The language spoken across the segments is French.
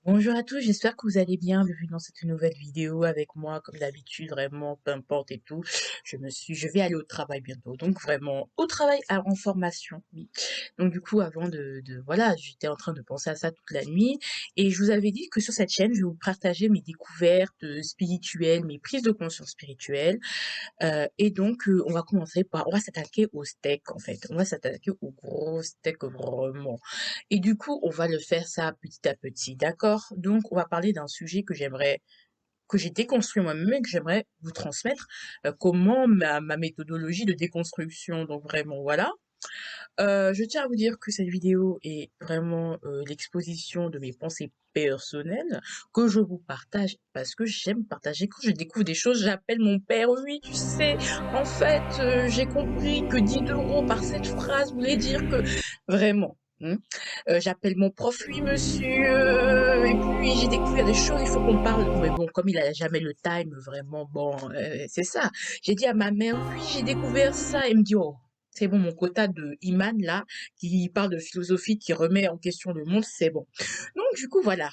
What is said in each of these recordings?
Bonjour à tous, j'espère que vous allez bien. Bienvenue dans cette nouvelle vidéo avec moi, comme d'habitude, vraiment, peu importe et tout. Je vais aller au travail bientôt. Donc vraiment, au travail en formation, oui. Donc du coup, avant voilà, j'étais en train de penser à ça toute la nuit. Et je vous avais dit que sur cette chaîne, je vais vous partager mes découvertes spirituelles, mes prises de conscience spirituelles. On va commencer on va s'attaquer au steak, en fait. On va s'attaquer au gros steak, vraiment. Et du coup, on va le faire ça petit à petit, d'accord? Donc, on va parler d'un sujet que j'ai déconstruit moi-même et que j'aimerais vous transmettre, comment ma méthodologie de déconstruction. Donc, vraiment, voilà. Je tiens à vous dire que cette vidéo est vraiment l'exposition de mes pensées personnelles que je vous partage parce que j'aime partager. Quand je découvre des choses, j'appelle mon père. Oui, tu sais, en fait, j'ai compris que 10 € par cette phrase voulait dire que vraiment. J'appelle mon prof, oui monsieur, et puis j'ai découvert des choses, il faut qu'on parle. Mais bon, comme il a jamais le time, vraiment, bon, c'est ça. J'ai dit à ma mère, oui, j'ai découvert ça. Elle me dit, oh, c'est bon, mon quota de Iman, là, qui parle de philosophie, qui remet en question le monde, c'est bon. Donc, du coup, voilà.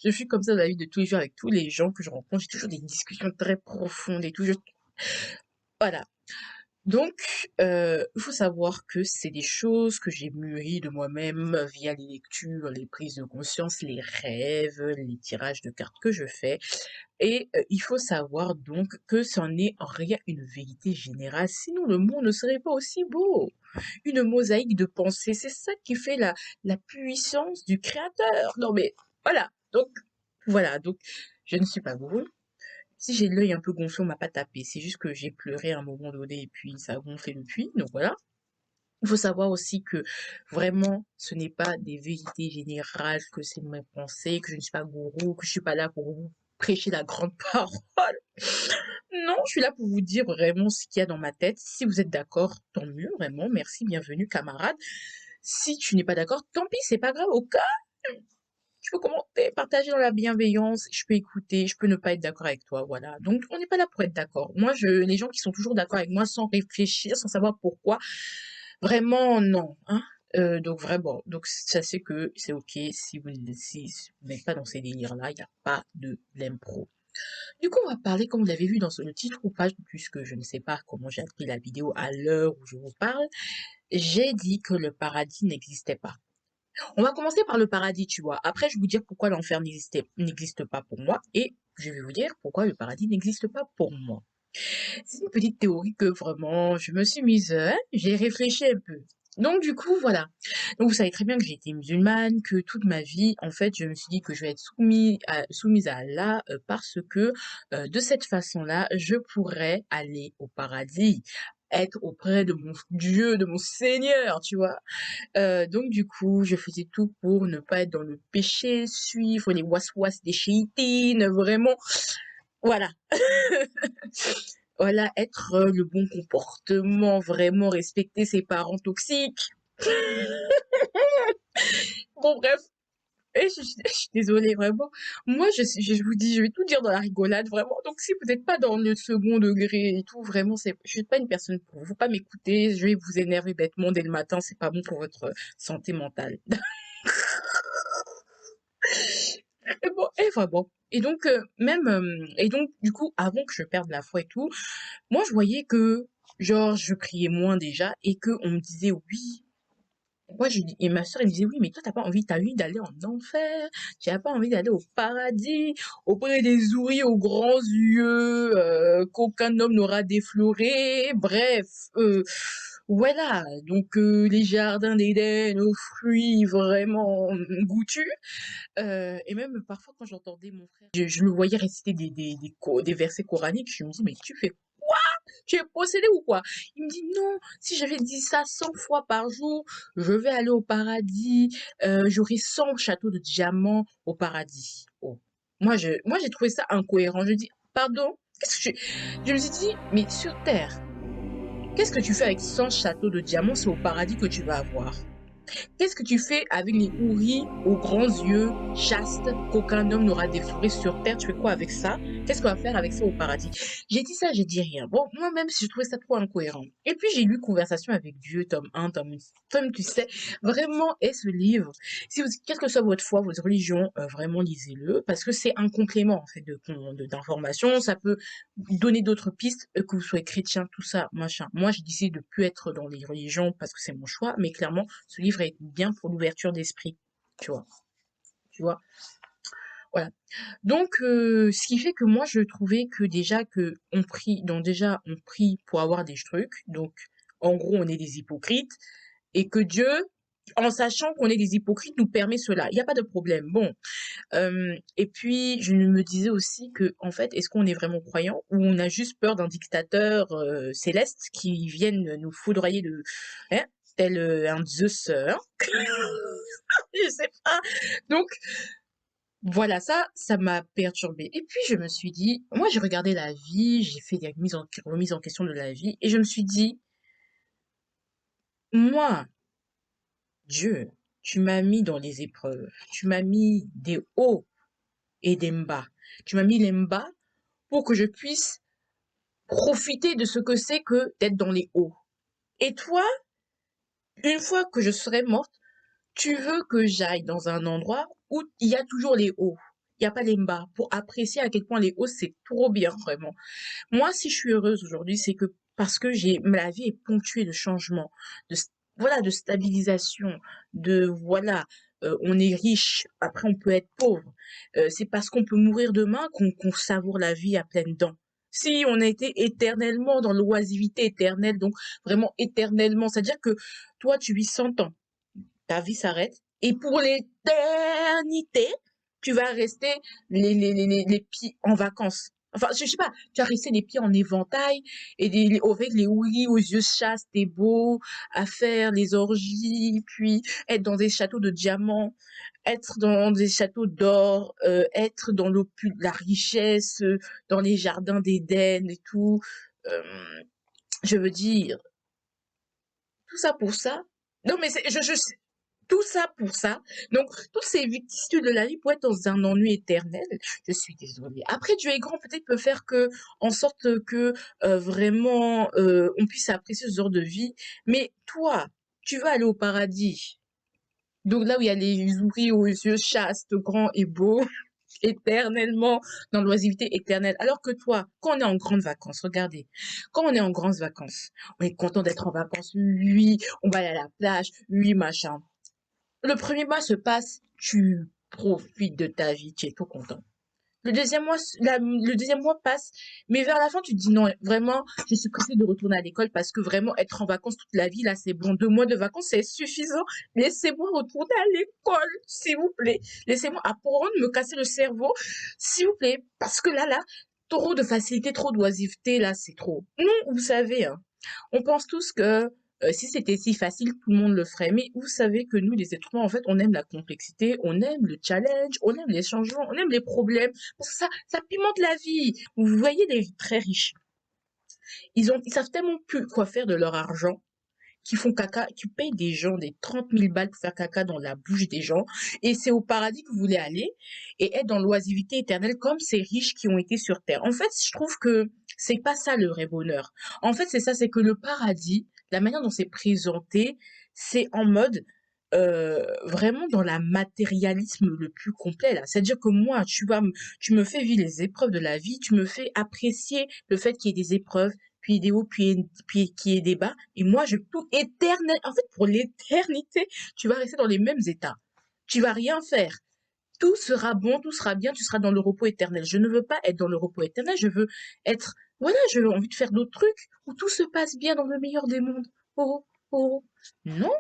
Je suis comme ça dans la vie de tous les jours avec tous les gens que je rencontre. J'ai toujours des discussions très profondes et tout. Voilà. Donc, il faut savoir que c'est des choses que j'ai mûries de moi-même via les lectures, les prises de conscience, les rêves, les tirages de cartes que je fais. Et il faut savoir donc que c'en est en rien une vérité générale, sinon le monde ne serait pas aussi beau. Une mosaïque de pensées, c'est ça qui fait la puissance du créateur. Non mais voilà, donc je ne suis pas vous. Si j'ai l'œil un peu gonflé, on m'a pas tapé. C'est juste que j'ai pleuré à un moment donné et puis ça a gonflé depuis. Donc voilà. Il faut savoir aussi que vraiment, ce n'est pas des vérités générales, que c'est mes pensées, que je ne suis pas gourou, que je suis pas là pour vous prêcher la grande parole. Non, je suis là pour vous dire vraiment ce qu'il y a dans ma tête. Si vous êtes d'accord, tant mieux, vraiment. Merci, bienvenue, camarade. Si tu n'es pas d'accord, tant pis, c'est pas grave. Au cas, tu peux commenter, partager dans la bienveillance. Je peux écouter, je peux ne pas être d'accord avec toi, voilà. Donc, on n'est pas là pour être d'accord. Moi, les gens qui sont toujours d'accord avec moi sans réfléchir, sans savoir pourquoi, vraiment, non, hein. Donc vraiment, donc sachez que c'est ok si vous n'êtes pas dans ces délires-là, il n'y a pas de l'impro. Du coup, on va parler, comme vous l'avez vu dans le titre ou pas, puisque je ne sais pas comment j'ai appris la vidéo à l'heure où je vous parle, j'ai dit que le paradis n'existait pas. On va commencer par le paradis, tu vois. Après, je vais vous dire pourquoi l'enfer n'existe pas pour moi et je vais vous dire pourquoi le paradis n'existe pas pour moi. C'est une petite théorie que vraiment, je me suis mise, j'ai réfléchi un peu. Donc du coup, voilà. Donc vous savez très bien que j'ai été musulmane, que toute ma vie, en fait, je me suis dit que je vais être soumise à Allah parce que de cette façon-là, je pourrais aller au paradis, être auprès de mon Dieu, de mon Seigneur, tu vois. Donc du coup, je faisais tout pour ne pas être dans le péché, suivre les was-was des chéitines, vraiment, voilà. Voilà, être le bon comportement, vraiment respecter ses parents toxiques. Bon, bref. Je suis désolée, vraiment. Moi, je vous dis, je vais tout dire dans la rigolade, vraiment. Donc, si vous n'êtes pas dans le second degré et tout, vraiment, je suis pas une personne pour vous. Faut pas m'écouter. Je vais vous énerver bêtement dès le matin. C'est pas bon pour votre santé mentale. Et bon, et vraiment. Et donc, et donc, du coup, avant que je perde la foi et tout, moi, je voyais que, genre, je priais moins déjà et que on me disait oui. Et ma soeur, elle me disait, oui, mais toi, t'as envie d'aller en enfer, tu n'as pas envie d'aller au paradis, auprès des souris aux grands yeux, qu'aucun homme n'aura défloré, bref, voilà, donc les jardins d'Éden aux fruits vraiment goûtus, et même parfois quand j'entendais mon frère, je le voyais réciter des versets coraniques, je me dis, mais tu fais tu es possédé ou quoi? Il me dit non, si j'avais dit ça 100 fois par jour, je vais aller au paradis, j'aurai 100 châteaux de diamants au paradis. Oh. Moi, j'ai trouvé ça incohérent. Je dis, pardon, je me suis dit, mais sur Terre, qu'est-ce que tu fais avec 100 châteaux de diamants? C'est au paradis que tu vas avoir. Qu'est-ce que tu fais avec les houris aux grands yeux chastes qu'aucun homme n'aura déflorés sur terre? Tu fais quoi avec ça? Qu'est-ce qu'on va faire avec ça au paradis? J'ai dit ça, j'ai dit rien. Bon, moi-même, je trouvais ça trop incohérent. Et puis, j'ai lu Conversation avec Dieu, tome 1, tome 1. Comme tu sais, vraiment, est ce livre. Si vous, quelle que soit votre foi, votre religion, vraiment, lisez-le. Parce que c'est un complément, en fait, d'informations. Ça peut donner d'autres pistes, que vous soyez chrétien, tout ça, machin. Moi, j'ai décidé de plus être dans les religions parce que c'est mon choix, mais clairement, ce livre est bien pour l'ouverture d'esprit, tu vois, tu vois. Voilà. Donc, ce qui fait que moi, je trouvais que déjà que on prie, donc déjà on prie pour avoir des trucs, donc en gros, on est des hypocrites, et que Dieu, en sachant qu'on est des hypocrites, nous permet cela. Il n'y a pas de problème. Bon, et puis, je me disais aussi que, en fait, est-ce qu'on est vraiment croyant ou on a juste peur d'un dictateur céleste qui vienne nous foudroyer de, hein, tel un Zeus, hein? Je sais pas. Donc, voilà, ça m'a perturbée. Et puis, je me suis dit, moi, j'ai regardé la vie, j'ai fait des remises en question de la vie, et je me suis dit, moi, Dieu, tu m'as mis dans les épreuves, tu m'as mis des hauts et des bas. Tu m'as mis les bas pour que je puisse profiter de ce que c'est que d'être dans les hauts. Et toi, une fois que je serai morte, tu veux que j'aille dans un endroit où il y a toujours les hauts. Il n'y a pas les bas, pour apprécier à quel point les hauts, c'est trop bien, vraiment. Moi, si je suis heureuse aujourd'hui, c'est que parce que ma vie est ponctuée de changements, de, voilà, de stabilisation, de, voilà, on est riche, après on peut être pauvre. C'est parce qu'on peut mourir demain qu'on savoure la vie à pleines dents. Si on a été éternellement dans l'oisivité éternelle, donc vraiment éternellement, c'est-à-dire que toi, tu vis 100 ans, ta vie s'arrête, et pour l'éternité, tu vas rester les pieds en vacances. Enfin, je sais pas, tu vas rester les pieds en éventail et avec les houris aux yeux chastes et beaux, à faire les orgies, puis être dans des châteaux de diamants, être dans des châteaux d'or, être dans la richesse, dans les jardins d'Éden et tout. Euh, je veux dire, tout ça pour ça. Non, mais tout ça pour ça. Donc, toutes ces vicissitudes de la vie pour être dans un ennui éternel, je suis désolée. Après, Dieu est grand, peut-être peut faire que, en sorte que vraiment, on puisse apprécier ce genre de vie. Mais toi, tu vas aller au paradis. Donc là où il y a les ouris aux yeux chastes, grands et beaux, éternellement dans l'oisiveté éternelle. Alors que toi, quand on est en grandes vacances, regardez, quand on est en grandes vacances, on est content d'être en vacances, oui, on va aller à la plage, oui, machin. Le premier mois se passe, tu profites de ta vie, tu es tout content. Le deuxième mois passe, mais vers la fin, tu te dis non, vraiment, je suis pressée de retourner à l'école parce que vraiment, être en vacances toute la vie, là, c'est bon. 2 mois de vacances, c'est suffisant. Laissez-moi retourner à l'école, s'il vous plaît. Laissez-moi apprendre, me casser le cerveau, s'il vous plaît. Parce que là, trop de facilité, trop d'oisiveté, là, c'est trop. Non, vous savez, hein, on pense tous que si c'était si facile, tout le monde le ferait. Mais vous savez que nous, les êtres humains, en fait, on aime la complexité, on aime le challenge, on aime les changements, on aime les problèmes. Parce que ça pimente la vie. Vous voyez les très riches. Ils savent tellement plus quoi faire de leur argent qui font caca, qui payent des gens des 30 000 balles pour faire caca dans la bouche des gens. Et c'est au paradis que vous voulez aller et être dans l'oisiveté éternelle comme ces riches qui ont été sur terre. En fait, je trouve que c'est pas ça le vrai bonheur. En fait, c'est ça, c'est que le paradis, la manière dont c'est présenté, c'est en mode vraiment dans la matérialisme le plus complet là. C'est-à-dire que moi, tu me fais vivre les épreuves de la vie, tu me fais apprécier le fait qu'il y ait des épreuves, puis des hauts, puis qu'il y ait des bas. Et moi, je tout éternel. En fait, pour l'éternité, tu vas rester dans les mêmes états. Tu vas rien faire. Tout sera bon, tout sera bien, tu seras dans le repos éternel. Je ne veux pas être dans le repos éternel, je veux être, voilà, j'ai envie de faire d'autres trucs où tout se passe bien dans le meilleur des mondes. Oh, oh. Non,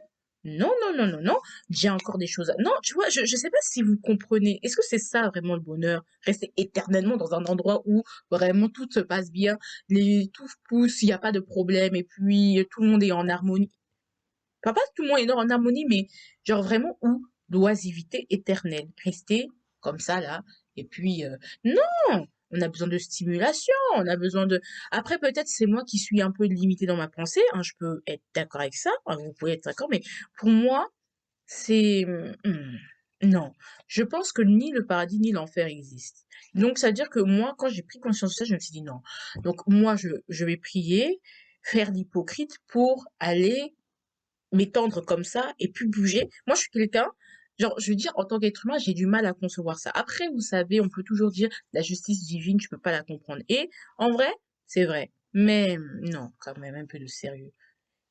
non, non, non, non, non. J'ai encore des choses à... Non, tu vois, je sais pas si vous comprenez. Est-ce que c'est ça vraiment le bonheur? Rester éternellement dans un endroit où vraiment tout se passe bien, tout pousse, il n'y a pas de problème, et puis tout le monde est en harmonie. Enfin, pas tout le monde est en harmonie, mais genre vraiment où l'oisivité éternelle. Rester comme ça, là. Et puis, non! On a besoin de stimulation, on a besoin de... Après, peut-être c'est moi qui suis un peu limitée dans ma pensée, hein, je peux être d'accord avec ça, hein, vous pouvez être d'accord, mais pour moi, C'est non, je pense que ni le paradis ni l'enfer existent. Donc ça veut dire que moi, quand j'ai pris conscience de ça, je me suis dit: «Non». Donc moi, je vais prier, faire l'hypocrite pour aller m'étendre comme ça et puis bouger. Moi, je suis quelqu'un, genre, je veux dire, en tant qu'être humain, j'ai du mal à concevoir ça. Après, vous savez, on peut toujours dire la justice divine, je peux pas la comprendre. Et en vrai, c'est vrai. Mais non, quand même, un peu de sérieux.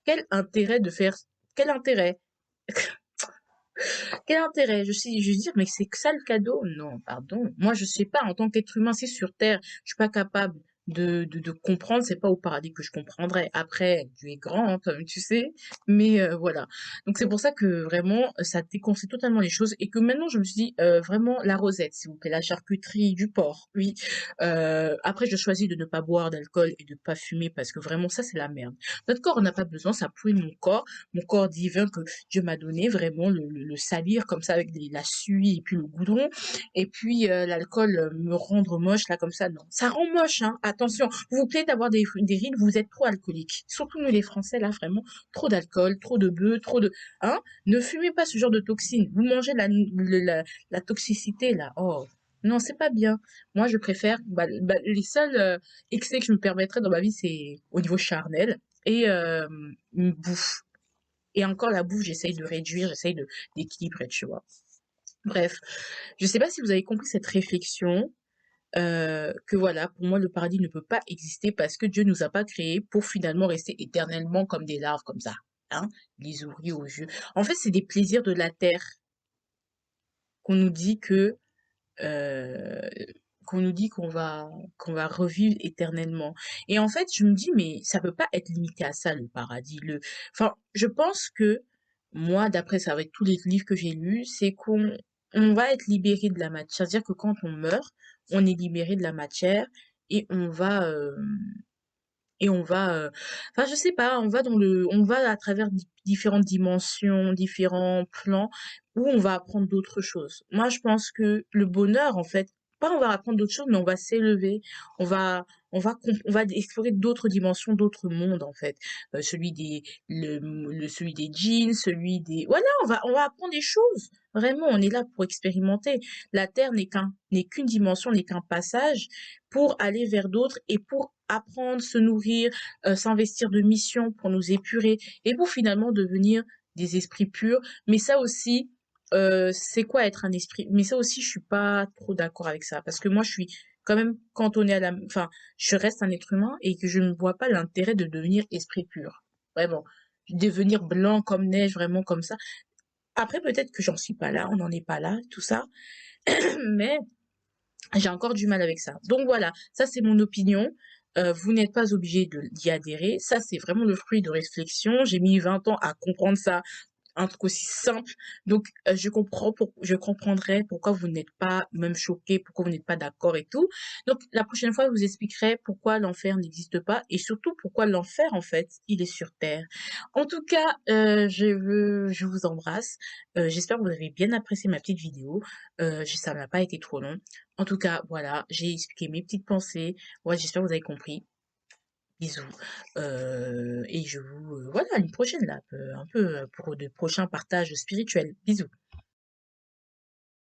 Quel intérêt de faire... Quel intérêt? Quel intérêt? Je veux dire, mais c'est que ça le cadeau? Non, pardon. Moi, je sais pas, en tant qu'être humain, c'est sur Terre, je suis pas capable de comprendre, c'est pas au paradis que je comprendrai. Après, Dieu est grand, hein, comme tu sais, mais voilà. Donc c'est pour ça que vraiment, ça déconseille totalement les choses et que maintenant, je me suis dit, vraiment, la rosette, s'il vous plaît, la charcuterie, du porc, oui. Après, je choisis de ne pas boire d'alcool et de pas fumer parce que vraiment, ça, c'est la merde. Notre corps on n'a pas besoin, ça pourrit mon corps divin que Dieu m'a donné, vraiment le salir comme ça avec la suie et puis le goudron. Et puis l'alcool me rendre moche là comme ça, non. Ça rend moche, hein. Attention, vous vous plaignez d'avoir des rides, vous êtes trop alcoolique. Surtout nous les Français là, vraiment, trop d'alcool, trop de bœufs, trop de... Hein. Ne fumez pas ce genre de toxines. Vous mangez la toxicité là. Oh. Non, c'est pas bien. Moi, je préfère. Les seuls excès que je me permettrais dans ma vie, c'est au niveau charnel et bouffe. Et encore la bouffe, j'essaye de réduire, j'essaye d'équilibrer, tu vois. Bref, je sais pas si vous avez compris cette réflexion, que voilà, pour moi, le paradis ne peut pas exister parce que Dieu nous a pas créés pour finalement rester éternellement comme des larves, comme ça, hein, les oreilles aux yeux. En fait, c'est des plaisirs de la terre qu'on nous dit que euh, qu'on va revivre éternellement. Et en fait, je me dis, mais ça peut pas être limité à ça, le paradis. Enfin, je pense que moi, d'après ça, avec tous les livres que j'ai lus, c'est qu'on va être libéré de la matière. C'est-à-dire que quand on meurt, on est libéré de la matière et on va, enfin, je sais pas, on va à travers différentes dimensions, différents plans, où on va apprendre d'autres choses. Moi, je pense que le bonheur, en fait, pas on va apprendre d'autres choses, mais on va s'élever, on va, on va explorer d'autres dimensions, d'autres mondes, en fait. Celui celui des djinns, celui des, voilà, on va apprendre des choses. Vraiment, on est là pour expérimenter. La Terre n'est qu'une dimension, n'est qu'un passage pour aller vers d'autres et pour apprendre, se nourrir, s'investir de missions pour nous épurer et pour finalement devenir des esprits purs. Mais ça aussi, c'est quoi être un esprit? Mais ça aussi, je suis pas trop d'accord avec ça parce que moi, je suis quand même cantonnée à enfin, je reste un être humain et que je ne vois pas l'intérêt de devenir esprit pur. Vraiment. Devenir blanc comme neige, vraiment comme ça. Après, peut-être que j'en suis pas là, on n'en est pas là, tout ça. Mais j'ai encore du mal avec ça. Donc voilà, ça c'est mon opinion. Vous n'êtes pas obligé d'y adhérer. Ça, c'est vraiment le fruit de réflexion. J'ai mis 20 ans à comprendre ça, un truc aussi simple. Donc, je comprendrai pourquoi vous n'êtes pas même choqué, pourquoi vous n'êtes pas d'accord et tout. Donc, la prochaine fois, je vous expliquerai pourquoi l'enfer n'existe pas et surtout pourquoi l'enfer, en fait, il est sur Terre. En tout cas, je vous embrasse. J'espère que vous avez bien apprécié ma petite vidéo. Ça n'a pas été trop long. En tout cas, voilà, j'ai expliqué mes petites pensées. Ouais, j'espère que vous avez compris. Bisous. Et je vous, voilà, à une prochaine là, un peu pour de prochains partages spirituels. Bisous.